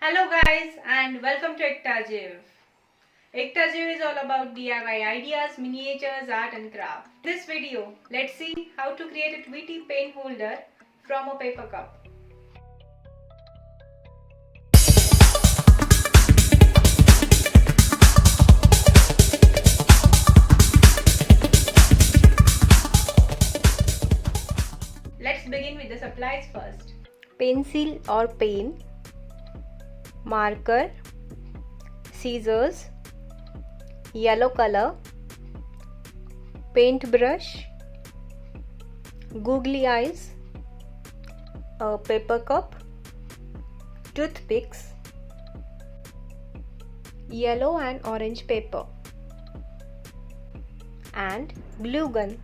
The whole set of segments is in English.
Hello guys and welcome to Ekataa Jeev. Ekataa Jeev is all about DIY ideas, miniatures, art and craft. In this video, let's see how to create a Tweety pen holder from a paper cup. Let's begin with the supplies first. Pencil or pen, marker, scissors, yellow color, paintbrush, googly eyes, a paper cup, toothpicks, yellow and orange paper, and glue gun.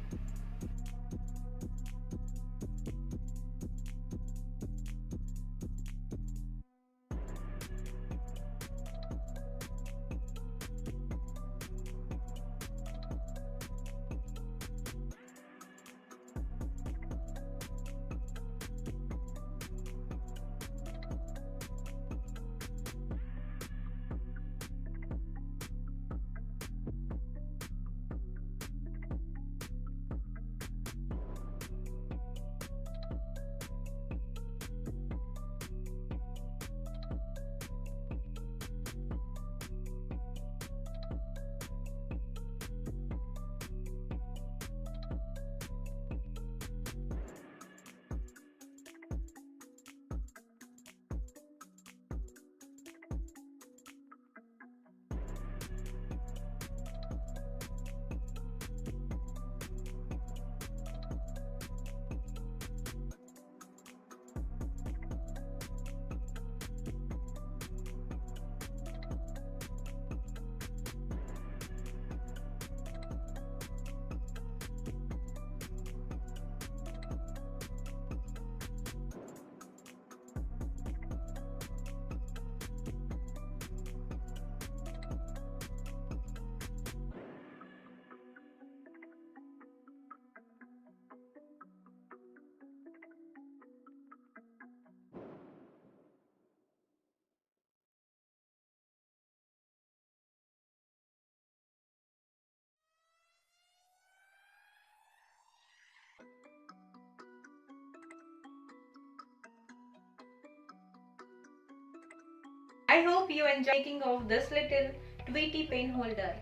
I hope you enjoy making of this little Tweety pen holder.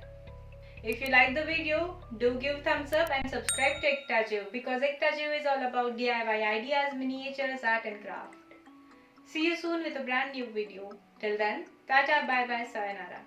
If you like the video, do give thumbs up and subscribe to Ekataa Jeev because Ekataa Jeev is all about DIY ideas, miniatures, art and craft. See you soon with a brand new video. Till then, tata, bye bye, sayonara.